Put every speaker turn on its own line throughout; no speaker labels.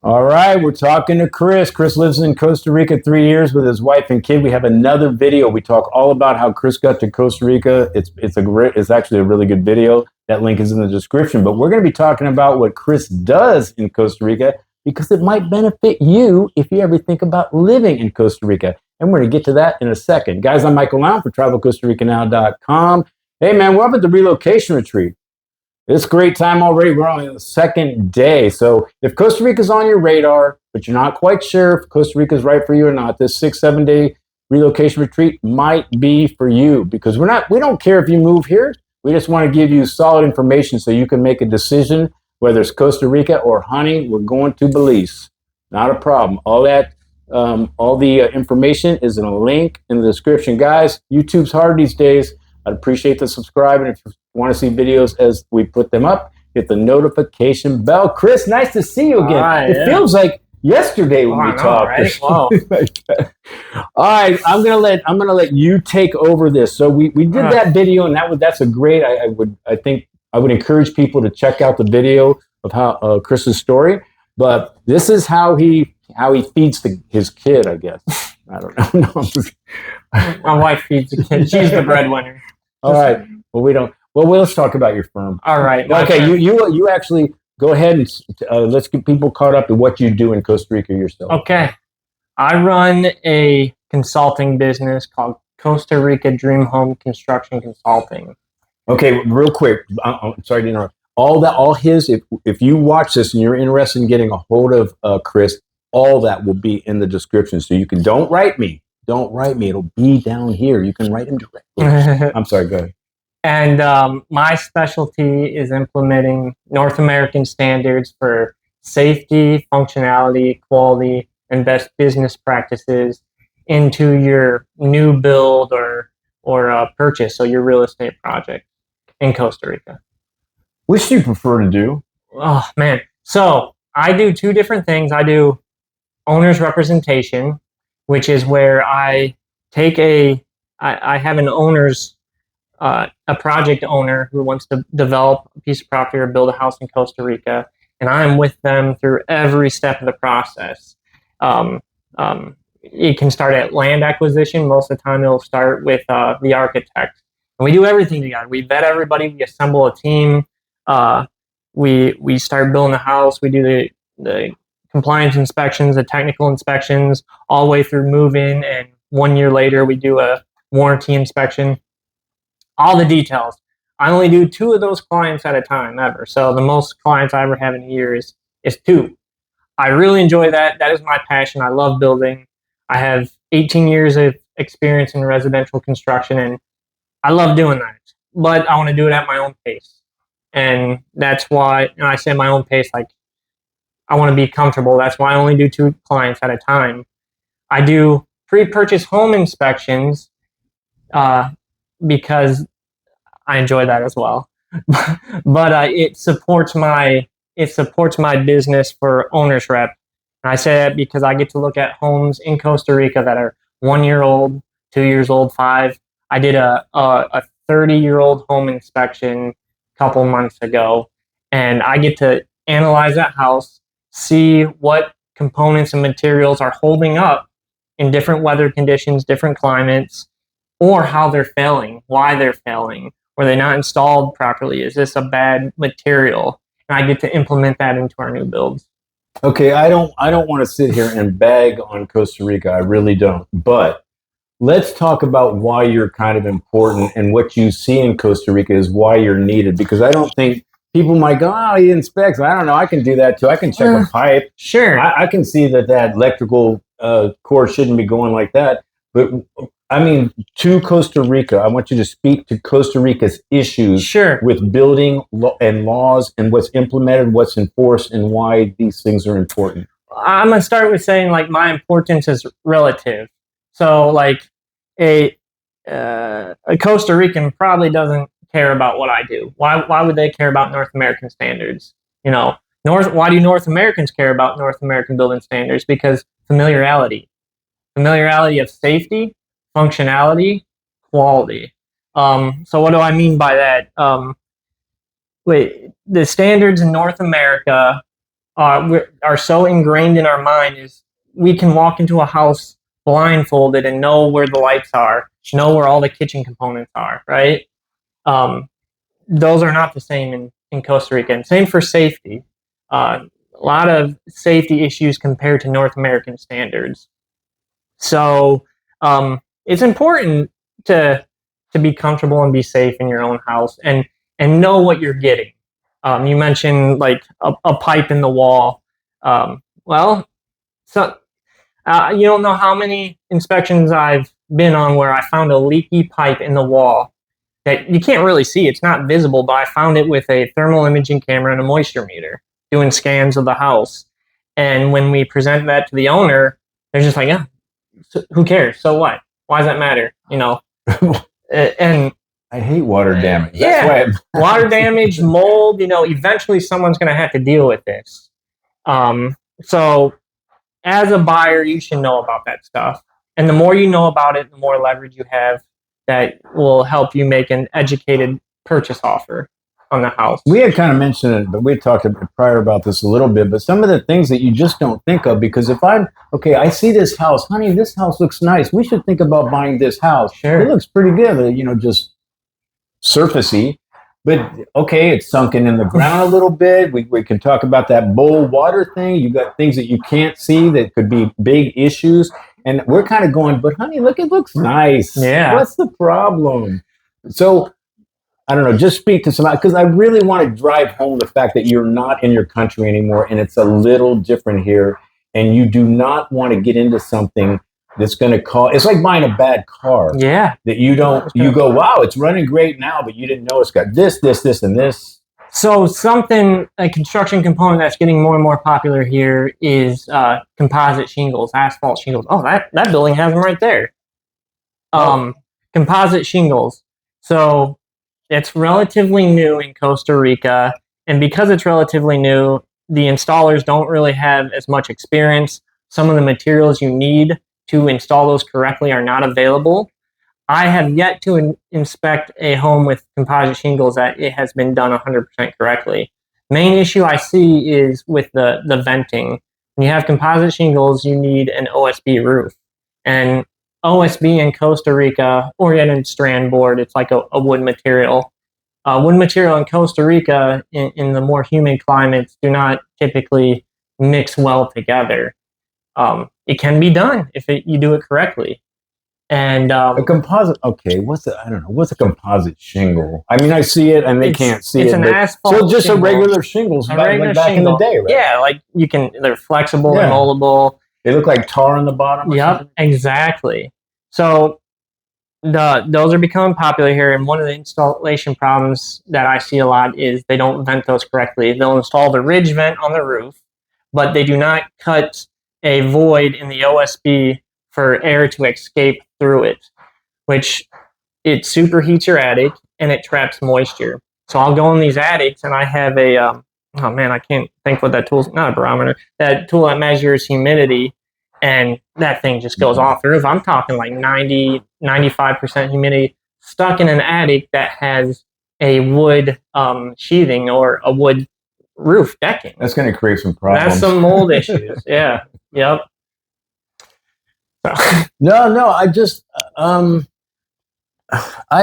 All right, we're talking to Chris. Chris lives in Costa Rica 3 years with his wife and kid. We have another video. We talk all about how Chris got to Costa Rica. It's actually a really good video. That link is in the description. But we're going to be talking about what Chris does in Costa Rica because it might benefit you if you ever think about living in Costa Rica. And we're going to get to that in a second. Guys, I'm Michael Lown for TravelCostaRicaNow.com. Hey, man, we're up at the relocation retreat. It's a great time already. We're on the second day. So if Costa Rica's on your radar, but you're not quite sure if Costa Rica's right for you or not, this 6-7 day relocation retreat might be for you because we don't care if you move here. We just want to give you solid information so you can make a decision whether it's Costa Rica or, honey, we're going to Belize. Not a problem. All the information is in a link in the description. Guys, YouTube's hard these days. I'd appreciate the subscribe, and if you want to see videos as we put them up, hit the notification bell. Chris, nice to see you again. It feels like yesterday when we talked.
Right? Wow.
All right, I'm gonna let you take over this. So we did that video, and that's a great. I would encourage people to check out the video of how Chris's story. But this is how he feeds his kid, I guess. I don't know.
My wife feeds the kid. She's the breadwinner.
All right. Well, let's talk about your firm.
All right.
Okay. You actually go ahead and let's get people caught up to what you do in Costa Rica yourself.
Okay. I run a consulting business called Costa Rica Dream Home Construction Consulting.
Okay. Real quick. I'm sorry to interrupt. If you watch this and you're interested in getting a hold of Chris, all that will be in the description. So you can, don't write me. It'll be down here. You can write him directly. I'm sorry, go ahead.
And my specialty is implementing North American standards for safety, functionality, quality, and best business practices into your new build or purchase, so your real estate project in Costa Rica.
Which do you prefer to do?
Oh, man. So I do two different things. I do owner's representation, which is where I take I have an owner's, a project owner who wants to develop a piece of property or build a house in Costa Rica, and I'm with them through every step of the process. It can start at land acquisition. Most of the time it'll start with the architect. And we do everything together. We vet everybody, we assemble a team, we start building the house, we do the compliance inspections, the technical inspections, all the way through move-in, and 1 year later we do a warranty inspection. All the details. I only do 2 of those clients at a time ever. So the most clients I ever have in a year is 2. I really enjoy that. That is my passion. I love building. I have 18 years of experience in residential construction, and I love doing that. But I want to do it at my own pace. And that's why, and I say my own pace, like I want to be comfortable. That's why I only do 2 clients at a time. I do pre-purchase home inspections because I enjoy that as well. But it supports my business for owner's rep. And I say that because I get to look at homes in Costa Rica that are 1 year old, 2 years old, 5. I did a 30-year-old home inspection a couple months ago, and I get to analyze that house, see what components and materials are holding up in different weather conditions, different climates, or how they're failing, why they're failing. Were they not installed properly? Is this a bad material? And I get to implement that into our new builds.
Okay, I don't want to sit here and bag on Costa Rica. I really don't. But let's talk about why you're kind of important, and what you see in Costa Rica is why you're needed. Because I don't think people might go, oh, he inspects. I don't know. I can do that too. I can check a pipe.
Sure.
I can see that electrical cord shouldn't be going like that. But I mean, to Costa Rica, I want you to speak to Costa Rica's issues with building and laws, and what's implemented, what's enforced, and why these things are important.
I'm going to start with saying, like, my importance is relative. So, like, a Costa Rican probably doesn't care about what I do. Why would they care about North American standards? You know, why do North Americans care about North American building standards? Because familiarity of safety, functionality, quality. So what do I mean by that? The standards in North America are so ingrained in our mind is we can walk into a house blindfolded and know where the lights are, know where all the kitchen components are, right? Those are not the same in Costa Rica. And same for safety. A lot of safety issues compared to North American standards. So it's important to be comfortable and be safe in your own house and know what you're getting. You mentioned like a pipe in the wall. You don't know how many inspections I've been on where I found a leaky pipe in the wall that you can't really see. It's not visible, but I found it with a thermal imaging camera and a moisture meter doing scans of the house. And when we present that to the owner, they're just like, yeah, who cares? So what? Why does that matter? And
I hate water damage.
Yeah, water damage, mold, eventually someone's going to have to deal with this. So as a buyer, you should know about that stuff. And the more you know about it, the more leverage you have that will help you make an educated purchase offer on the house.
We had kind of mentioned it, but we had talked prior about this a little bit, but some of the things that you just don't think of, because if I see this house, honey, this house looks nice. We should think about buying this house.
Sure.
It looks pretty good, just surfacey. But okay, it's sunken in the ground a little bit. We can talk about that bowl water thing. You got things that you can't see that could be big issues. And we're kind of going, but honey, look, it looks nice.
Yeah.
What's the problem? So I don't know, just speak to somebody, because I really want to drive home the fact that you're not in your country anymore and it's a little different here. And you do not want to get into something that's going to cause, it's like buying a bad car.
Yeah.
That you go, wow, it's running great now, but you didn't know it's got this, and this.
So a construction component that's getting more and more popular here is composite shingles, asphalt shingles. Oh, that building has them right there. Composite shingles. So it's relatively new in Costa Rica. And because it's relatively new, the installers don't really have as much experience. Some of the materials you need to install those correctly are not available. I have yet to inspect a home with composite shingles that it has been done 100% correctly. Main issue I see is with the venting. When you have composite shingles, you need an OSB roof. And OSB in Costa Rica, oriented strand board, it's like a wood material. Wood material in Costa Rica, in the more humid climates, do not typically mix well together. It can be done if you do it correctly. And
a composite, okay, what's a composite shingle? I mean, I see it and they can't see it.
It's an asphalt
So just
shingle.
A regular shingles back in the day, right?
Yeah, like they're flexible and moldable.
They look like tar on the bottom.
Yep, exactly. So those are becoming popular here, and one of the installation problems that I see a lot is they don't vent those correctly. They'll install the ridge vent on the roof, but they do not cut a void in the OSB for air to escape through it, which it superheats your attic and it traps moisture. So I'll go in these attics and I have I can't think what that tool's, not a barometer, that tool that measures humidity, and that thing just goes off the roof. I'm talking like 90, 95% humidity stuck in an attic that has a wood sheathing or a wood roof decking.
That's going to create some problems.
That's some mold issues. Yeah. Yep.
No, I just, I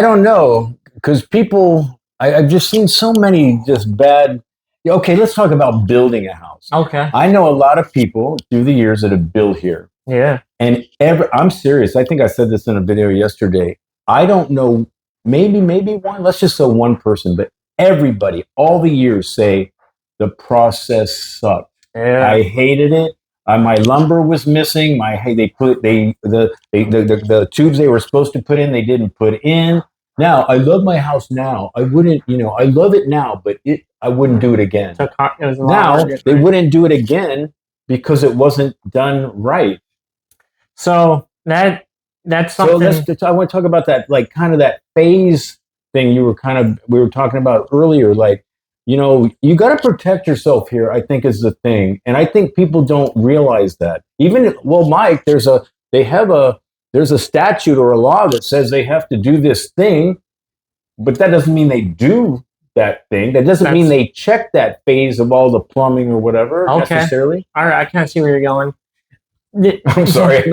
don't know, because people, I've just seen so many just bad. Okay, let's talk about building a house.
Okay.
I know a lot of people through the years that have built here.
Yeah.
And I'm serious. I think I said this in a video yesterday. I don't know, maybe one, let's just say one person, but everybody, all the years say the process sucked.
Yeah.
I hated it. My lumber was missing. The tubes they were supposed to put in, they didn't put in. Now, I love my house now. I wouldn't, I love it now, but I wouldn't do it again. Now, they wouldn't do it again because it wasn't done right.
So that's something.
So I want to talk about that, like kind of that phase thing we were talking about earlier. Like, you got to protect yourself here, I think, is the thing. And I think people don't realize that. Mike, there's a statute or a law that says they have to do this thing, but that doesn't mean they do that thing. That doesn't mean they check that phase of all the plumbing or whatever necessarily.
All right, I kind of see where you're going.
I'm sorry.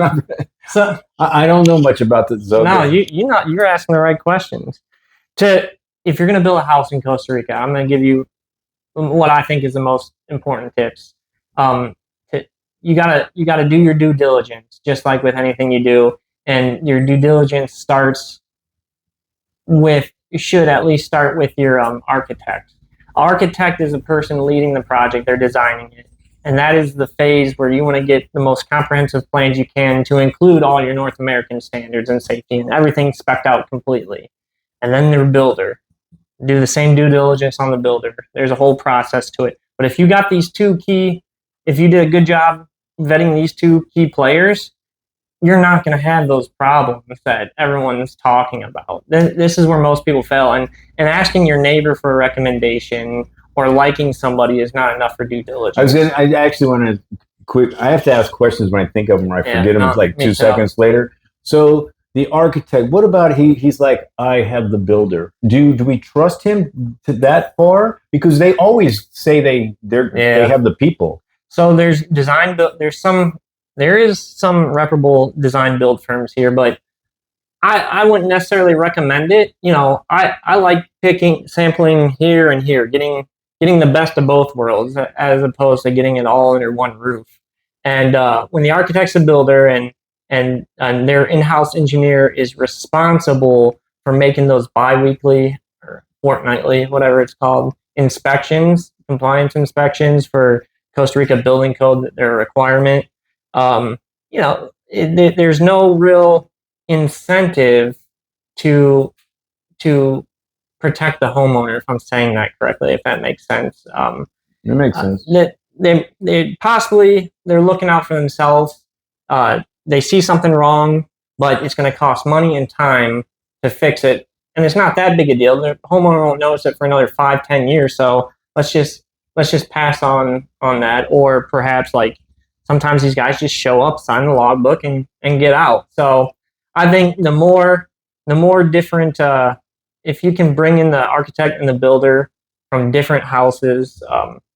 So I don't know much about the zone.
No, you're asking the right questions. If you're going to build a house in Costa Rica, I'm going to give you what I think is the most important tips. You gotta do your due diligence, just like with anything you do, and your due diligence should at least start with your architect. Architect is a person leading the project; they're designing it. And that is the phase where you want to get the most comprehensive plans you can to include all your North American standards and safety and everything spec'd out completely. And then their builder. Do the same due diligence on the builder. There's a whole process to it. But if you got if you did a good job vetting these two key players, you're not going to have those problems that everyone's talking about. This is where most people fail. And asking your neighbor for a recommendation or liking somebody is not enough for due diligence.
I actually want to I have to ask questions when I think of them or I forget them like 2 seconds later. So the architect, what about he's like, I have the builder. Do we trust him to that far? Because they always say they have the people. So there is some reputable design build firms here, but I wouldn't necessarily recommend it. I like sampling here and here, getting the best of both worlds as opposed to getting it all under one roof. And when the architect's a builder and their in-house engineer is responsible for making those bi-weekly or fortnightly, whatever it's called, compliance inspections for Costa Rica building code, their requirement, there's no real incentive to protect the homeowner, if I'm saying that correctly, if that makes sense. It makes sense.
They're looking out for themselves. They see something wrong, but it's going to cost money and time to fix it. And it's not that big a deal. The homeowner won't notice it for another 5-10 years. So let's just pass on that. Or perhaps like sometimes these guys just show up, sign the logbook and get out. So I think the more different, if you can bring in the architect and the builder from different houses,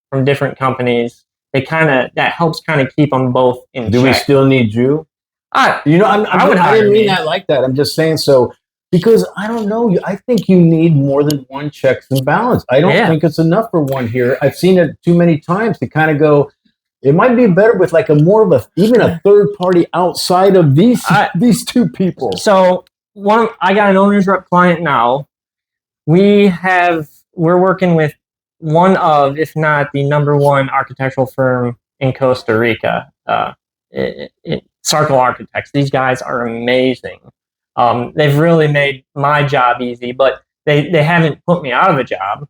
from different companies, that helps kind of keep them both in check.
Do we still need you? I didn't mean that like that. I'm just saying so because I don't know. I think you need more than one checks and balance. I don't think it's enough for one here. I've seen it too many times to kind of go. It might be better with like even a third party outside of these two people.
So I got an owner's rep client now. We're working with one of, if not the number one architectural firm in Costa Rica, Circle Architects. These guys are amazing. They've really made my job easy, but they haven't put me out of a job.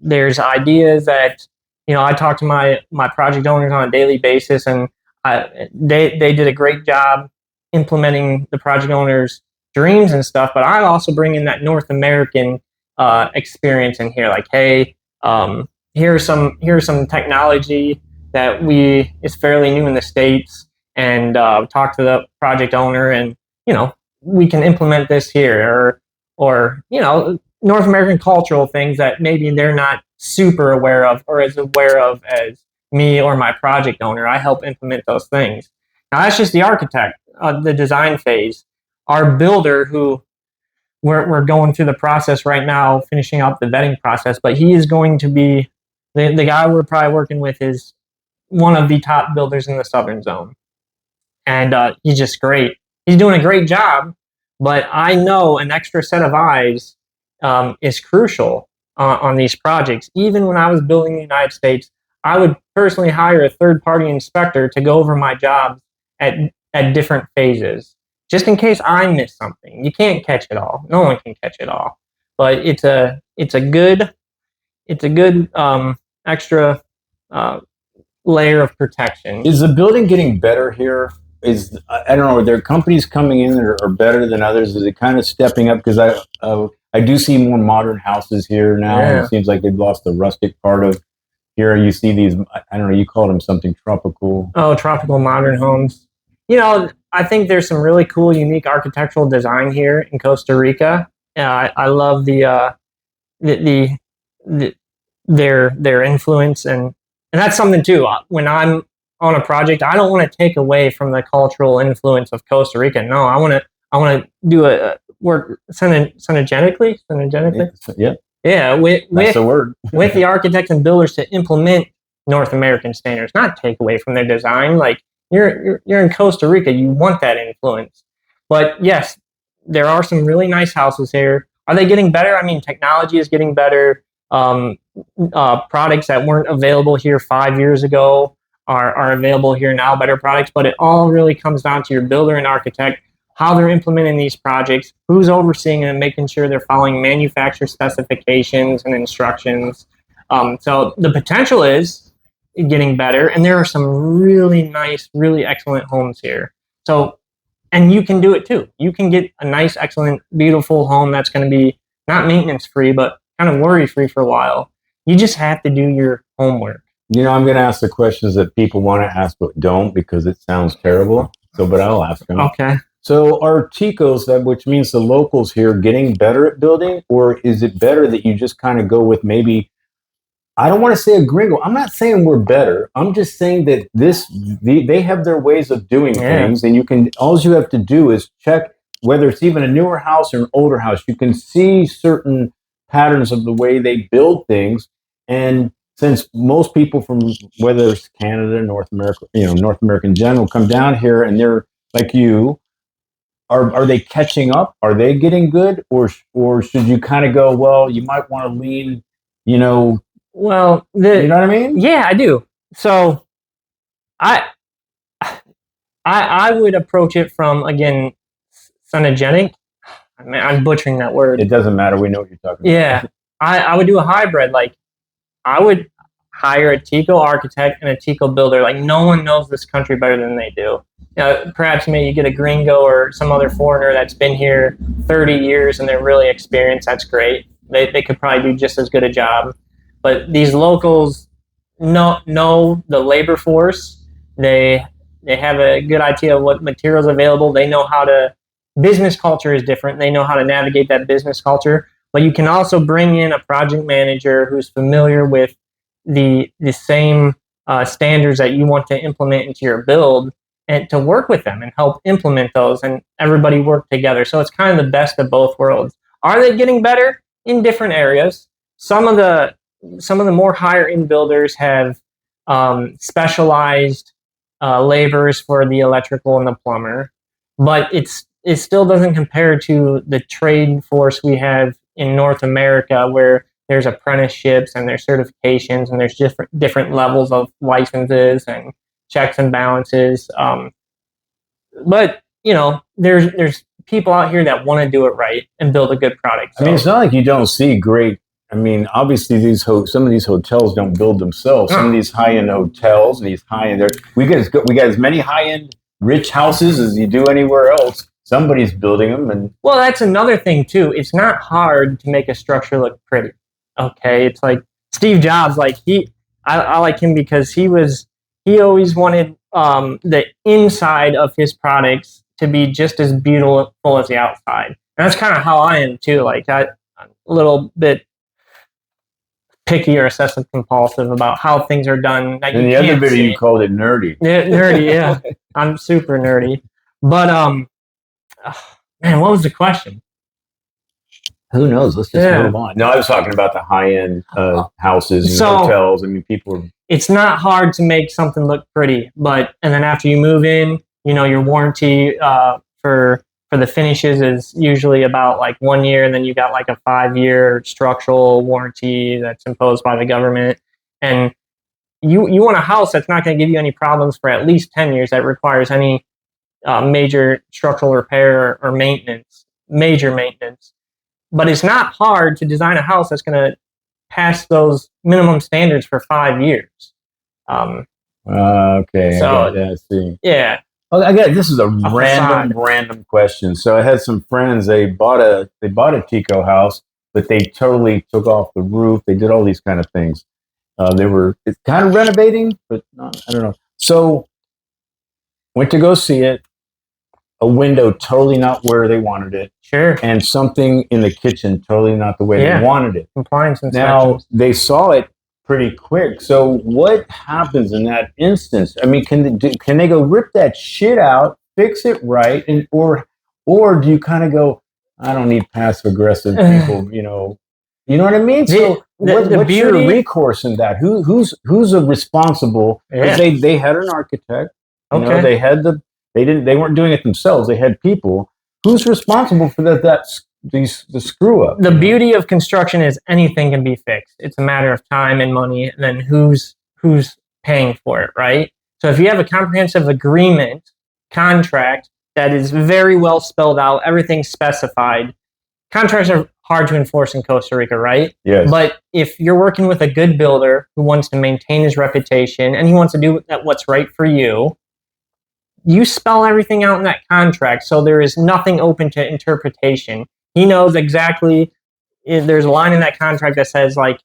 There's ideas that, I talk to my project owners on a daily basis, and they did a great job implementing the project owners' dreams and stuff, but I also bring in that North American experience in here. Like, hey, here's some technology that is fairly new in the States, and talk to the project owner, and we can implement this here, or North American cultural things that maybe they're not super aware of or as aware of as me or my project owner. I help implement those things. Now that's just the architect, the design phase. Our builder, who we're going through the process right now, finishing up the vetting process, but he is going to be the guy we're probably working with is one of the top builders in the Southern Zone. And he's just great. He's doing a great job, but I know an extra set of eyes is crucial on these projects. Even when I was building in the United States, I would personally hire a third-party inspector to go over my jobs at different phases, just in case I miss something. You can't catch it all. No one can catch it all. But it's a good extra layer of protection.
Is the building getting better here? I don't know. Are there companies coming in that are better than others? Is it kind of stepping up? Because I do see more modern houses here now. Yeah. It seems like they've lost the rustic part of here. You see these, I don't know, you called them something tropical.
Oh, tropical modern homes. I think there's some really cool, unique architectural design here in Costa Rica. I love the the their influence, and that's something too. When I'm on a project, I don't want to take away from the cultural influence of Costa Rica. No, I want to do a work synergetically. Yeah,
That's the word.
with the architects and builders to implement North American standards, not take away from their design. Like you're in Costa Rica, you want that influence. But yes, there are some really nice houses here. Are they getting better? I mean, technology is getting better. Products that weren't available here 5 years ago are available here now, better products. But it all really comes down to your builder and architect, how they're implementing these projects, who's overseeing and making sure they're following manufacturer specifications and instructions. So the potential is getting better, and there are some really nice, really excellent homes here. So, and you can do it too. You can get a nice, excellent, beautiful home that's going to be not maintenance free, but kind of worry free for a while. You just have to do your homework.
You know, I'm going to ask the questions that people want to ask but don't, because it sounds terrible. So, but I'll ask them.
Okay.
So are Ticos, which means the locals here, getting better at building, or is it better that you just kind of go with maybe, I don't want to say a gringo. I'm not saying we're better. I'm just saying that they have their ways of doing things, and all you have to do is check whether it's even a newer house or an older house. You can see certain patterns of the way they build things, and since most people from whether it's Canada, North America, North America in general, come down here and they're like you. Are they catching up? Are they getting good, or should you kind of go? Well, you might want to lean,
Well,
you know what I mean?
Yeah, I do. So, I would approach it from, again, synergetic. I mean, I'm butchering that word.
It doesn't matter. We know what you're talking about.
Yeah, I would do a hybrid. Like, I would hire a Tico architect and a Tico builder. Like, no one knows this country better than they do. Perhaps maybe you get a gringo or some other foreigner that's been here 30 years and they're really experienced. That's great. They could probably do just as good a job. But these locals know the labor force. They have a good idea of what materials are available. They know business culture is different. They know how to navigate that business culture. But you can also bring in a project manager who's familiar with the same standards that you want to implement into your build, and to work with them and help implement those, and everybody work together. So it's kind of the best of both worlds. Are they getting better in different areas? Some of the more higher end builders have specialized laborers for the electrical and the plumber, but it still doesn't compare to the trade force we have in North America, where there's apprenticeships and there's certifications and there's different levels of licenses and checks and balances. But there's people out here that want to do it right and build a good product. So,
I mean, it's not like you don't see great. I mean, obviously, some of these hotels don't build themselves. Some of these high-end hotels and these high-end, we got as many high-end rich houses as you do anywhere else. Somebody's building them, and
well, that's another thing too. It's not hard to make a structure look pretty. Okay, it's like Steve Jobs. Like I like him because he always wanted the inside of his products to be just as beautiful as the outside. And that's kind of how I am too. Like I'm a little bit picky or obsessive compulsive about how things are done.
In the other video, you called it nerdy.
Yeah, nerdy, yeah. I'm super nerdy. But man, what was the question?
Who knows? Let's just move on. No, I was talking about the high-end houses and hotels. I mean, it's
not hard to make something look pretty, and then after you move in, your warranty for the finishes is usually about like 1 year, and then you got like a 5-year structural warranty that's imposed by the government. And you want a house that's not going to give you any problems for at least 10 years that requires any major structural repair or major maintenance. But it's not hard to design a house that's going to pass those minimum standards for 5 years.
Okay.
So,
I see.
Yeah.
Oh, again, this is a random question. So I had some friends. They bought a Tico house, but they totally took off the roof. They did all these kind of things. It's kind of renovating, but I don't know. So went to go see it. a window totally not where they wanted it,
Sure.
and something in the kitchen totally not the way they wanted it.
Compliance inspections.
Now, they saw it pretty quick. So what happens in that instance? I mean, can they go rip that shit out, fix it right, and or do you kind of go, I don't need passive aggressive people, you know what I mean? So what's your recourse in that? Who's responsible? Because they had an architect. You know, they weren't doing it themselves. They had people. Who's responsible for the screw up?
The beauty of construction is anything can be fixed. It's a matter of time and money, and then who's paying for it, right? So if you have a comprehensive agreement contract that is very well spelled out, everything's specified. Contracts are hard to enforce in Costa Rica, right?
Yes.
But if you're working with a good builder who wants to maintain his reputation and he wants to do what's right for you, you spell everything out in that contract, so there is nothing open to interpretation. He knows exactly, there's a line in that contract that says, like,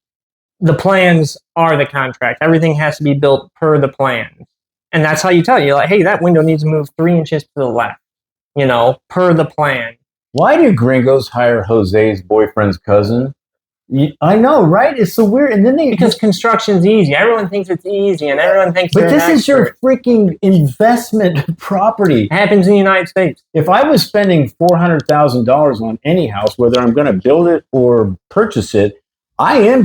the plans are the contract. Everything has to be built per the plan. And that's how you tell you, like, hey, that window needs to move 3 inches to the left, you know, per the plan.
Why do gringos hire Jose's boyfriend's cousin? I know, right? It's so weird. And then
because construction's easy. Everyone thinks it's easy, and everyone thinks.
But this is your freaking investment property.
It happens in the United States.
If I was spending $400,000 on any house, whether I'm going to build it or purchase it, I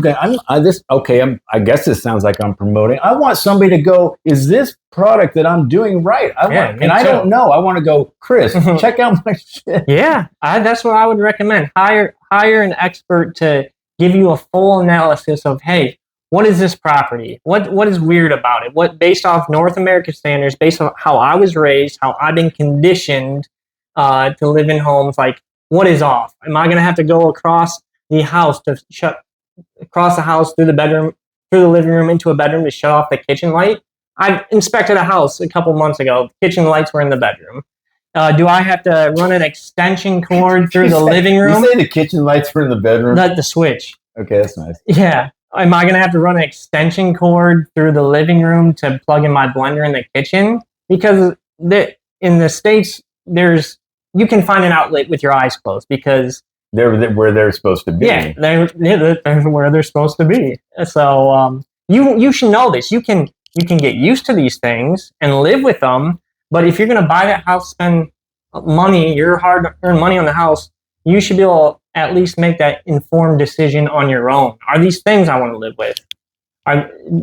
guess this sounds like I'm promoting. I want somebody to go, is this product that I'm doing right? I don't know. I want to go, Chris, check out my shit.
Yeah, that's what I would recommend. Hire an expert to give you a full analysis of, hey, what is this property? What is weird about it? What, based off North American standards, based on how I was raised, how I've been conditioned to live in homes, like, what is off? Am I going to have to go across the house through the bedroom, through the living room into a bedroom to shut off the kitchen light? I inspected a house a couple months ago. The kitchen lights were in the bedroom. Do I have to run an extension cord through the living room?
You say the kitchen lights were in the bedroom?
Not the switch.
Okay, that's nice.
Yeah. Am I going to have to run an extension cord through the living room to plug in my blender in the kitchen? Because in the States, you can find an outlet with your eyes closed because
they're where they're supposed to be.
Yeah, they're where they're supposed to be. So you should know this. You can get used to these things and live with them. But if you're going to buy that house, spend money, your hard-earned money on the house, you should be able to at least make that informed decision on your own. Are these things I want to live with?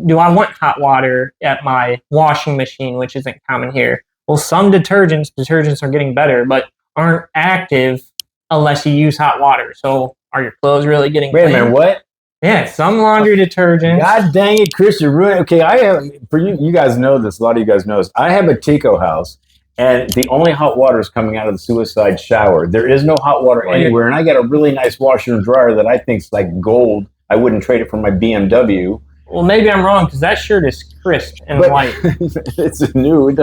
Do I want hot water at my washing machine, which isn't common here? Well, some detergents are getting better, but aren't active unless you use hot water. So are your clothes really getting clean?
Wait a minute, what?
Yeah, some laundry detergents.
God dang it, Chris, you're ruining. Okay, I have, for you guys know this, a lot of you guys know this. I have a Tico house, and the only hot water is coming out of the suicide shower. There is no hot water anywhere, and I got a really nice washer and dryer that I think is like gold. I wouldn't trade it for my BMW.
Well, maybe I'm wrong, because that shirt is crisp and white.
It's new.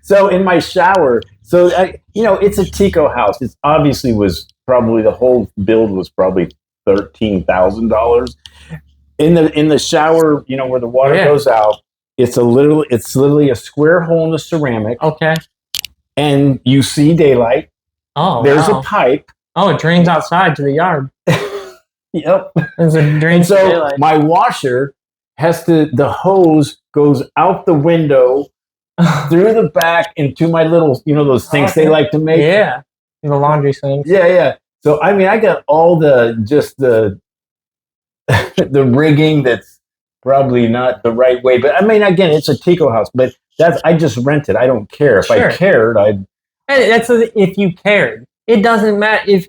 So in my shower, it's a Tico house. It obviously was probably, the whole build was probably $13,000. In the shower, where the water goes out, it's literally a square hole in the ceramic.
Okay.
And you see daylight.
Oh,
there's a pipe.
Oh, it drains outside to the yard.
Yep.
There's a drain.
So daylight. My washer the hose goes out the window through the back into my little, those sinks they like to make.
Yeah. The laundry sinks.
Yeah. So, I mean, I got all the rigging that's probably not the right way. But, I mean, again, it's a Tico house. But I just rent it. I don't care. If I cared, I'd...
That's if you cared. It doesn't matter. If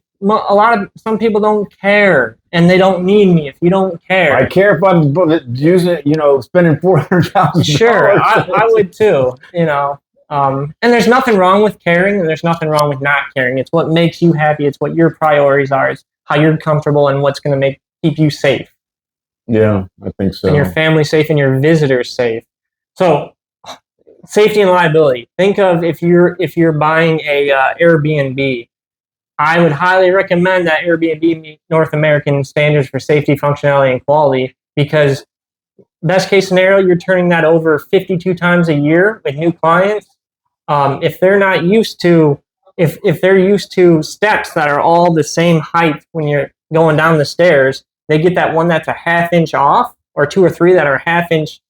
some people don't care, and they don't need me if you don't care.
I care if I'm using it, spending $400,000.
Sure, I would too, And there's nothing wrong with caring, and there's nothing wrong with not caring. It's what makes you happy. It's what your priorities are. It's how you're comfortable and what's going to keep you safe.
Yeah, I think so.
And your family safe and your visitors safe. So, safety and liability. Think of if you're buying a Airbnb. I would highly recommend that Airbnb meet North American standards for safety, functionality, and quality, because best case scenario, you're turning that over 52 times a year with new clients. If they're not used to if they're used to steps that are all the same height when you're going down the stairs, they get that one that's a half inch off, or 2 or 3 that are half inch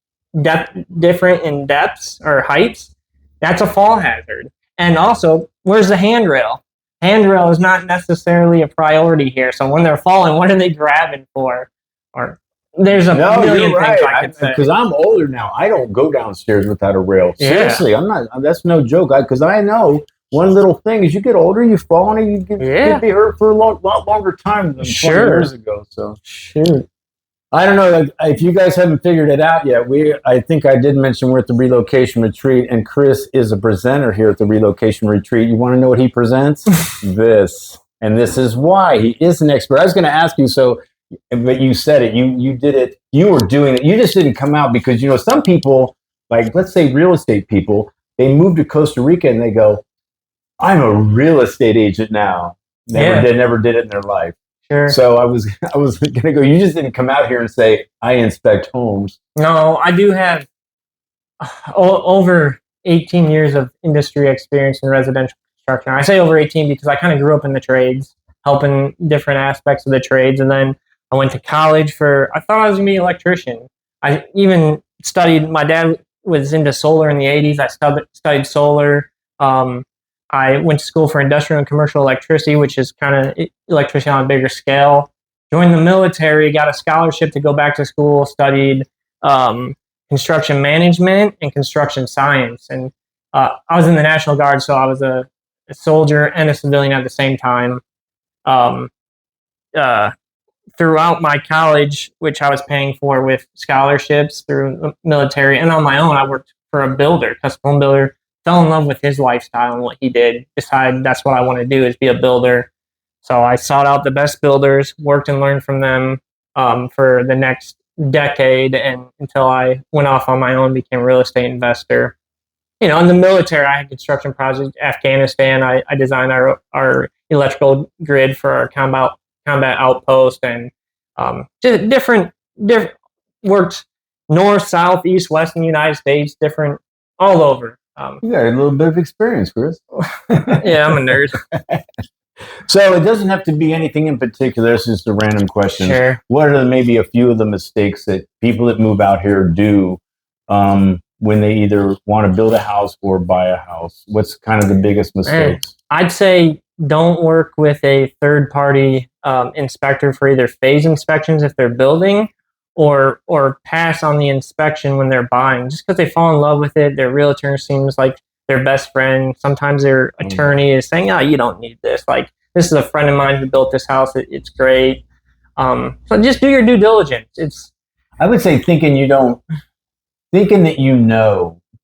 different in depths or heights. That's a fall hazard. And also, where's the handrail? Handrail is not necessarily a priority here. So when they're falling, what are they grabbing for? Or there's a million things I could say.
Because I'm older now, I don't go downstairs without a rail. Seriously, I'm not. That's no joke. Because I know one little thing: as you get older, you fall and you get be hurt for a lot longer time than 20 years ago. So
shoot.
I don't know if you guys haven't figured it out yet. I think I did mention we're at the relocation retreat, and Chris is a presenter here at the relocation retreat. You want to know what he presents? This, and this is why he is an expert. I was going to ask you, but you said it. You did it. You were doing it. You just didn't come out because some people, like let's say real estate people, they move to Costa Rica and they go, "I'm a real estate agent now." They never did it in their life.
Sure.
So I was going to go, you just didn't come out here and say, I inspect homes.
No, I do have over 18 years of industry experience in residential construction. I say over 18 because I kind of grew up in the trades, helping different aspects of the trades. And then I went to college I thought I was going to be an electrician. I even studied, my dad was into solar in the 80s. I studied solar. I went to school for industrial and commercial electricity, which is kind of electricity on a bigger scale. Joined the military, got a scholarship to go back to school, studied construction management and construction science. And I was in the National Guard, so I was a soldier and a civilian at the same time. Throughout my college, which I was paying for with scholarships through the military, and on my own, I worked for a builder, custom home builder. Fell in love with his lifestyle and what he did. Decided that's what I want to do, is be a builder. So I sought out the best builders, worked and learned from them for the next decade, and until I went off on my own, became a real estate investor. In the military, I had construction projects. Afghanistan, I designed our electrical grid for our combat outpost, and just different worked north, south, east, west in the United States, different all over.
You got a little bit of experience, Chris.
Yeah, I'm a nerd.
So it doesn't have to be anything in particular. It's just a random question.
Sure.
What are maybe a few of the mistakes that people that move out here do when they either want to build a house or buy a house? What's kind of the biggest mistakes?
I'd say don't work with a third-party inspector for either phase inspections if they're building, or pass on the inspection when they're buying. Just because they fall in love with it, their realtor seems like their best friend. Sometimes their attorney is saying, "Oh, you don't need this. Like, this is a friend of mine who built this house. It's great." So just do your due diligence.
I would say thinking that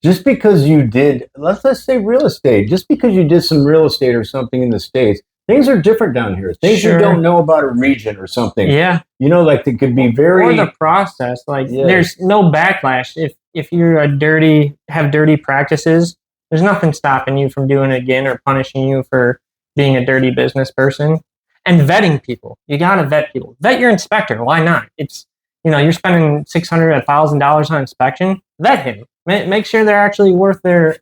just because you did, let's say real estate, just because you did some real estate or something in the States, things are different down here. Things you don't know about a region or something.
Yeah.
Like it could be very...
Or the process. There's no backlash. If you're have dirty practices, there's nothing stopping you from doing it again or punishing you for being a dirty business person. And vetting people. You got to vet people. Vet your inspector. Why not? It's, you're spending $600, $1,000 on inspection. Vet him. Make sure they're actually worth their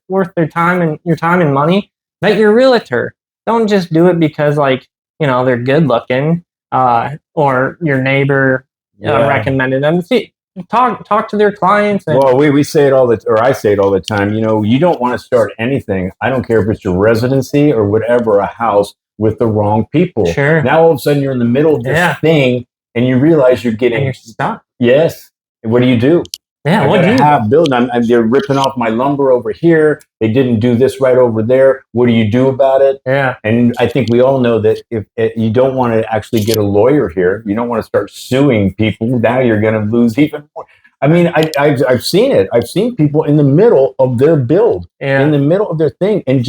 time and your time and money. Vet your realtor. Don't just do it because they're good looking or your neighbor recommended them. See, talk to their clients.
Well, we say it I say it all the time. You don't want to start anything. I don't care if it's your residency or whatever, a house with the wrong people.
Sure.
Now all of a sudden you're in the middle of this thing and you realize you're
stuck.
Yes. What do?
Yeah,
what do you have building? They're ripping off my lumber over here. They didn't do this right over there. What do you do about it?
Yeah.
And I think we all know that if you don't want to actually get a lawyer here, you don't want to start suing people. Now you're going to lose even more. I mean, I've seen it. I've seen people in the middle of their build, in the middle of their thing, and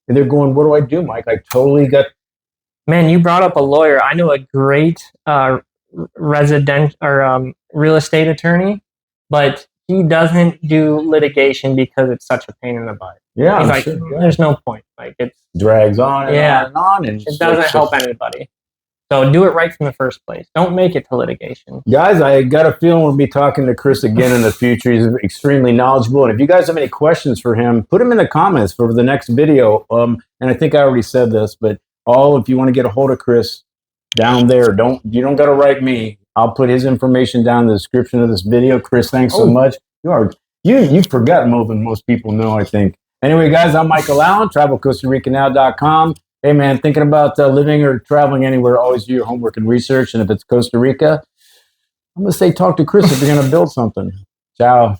they're going, "What do I do, Mike?" I totally got.
Man, you brought up a lawyer. I know a great resident or real estate attorney, but he doesn't do litigation because it's such a pain in the butt.
Yeah,
he's there's no point. It
drags on and on and on, and
it doesn't help anybody. So do it right from the first place. Don't make it to litigation.
Guys, I got a feeling we'll be talking to Chris again in the future. He's extremely knowledgeable. And if you guys have any questions for him, put them in the comments for the next video. And I think I already said this, but if you want to get a hold of Chris down there, you don't got to write me. I'll put his information down in the description of this video. Chris, thanks so much. You've forgotten more than most people know, I think. Anyway, guys, I'm Michael Allen, travelcostaricanow.com. Hey, man, thinking about living or traveling anywhere, always do your homework and research. And if it's Costa Rica, I'm going to say talk to Chris if you're going to build something. Ciao.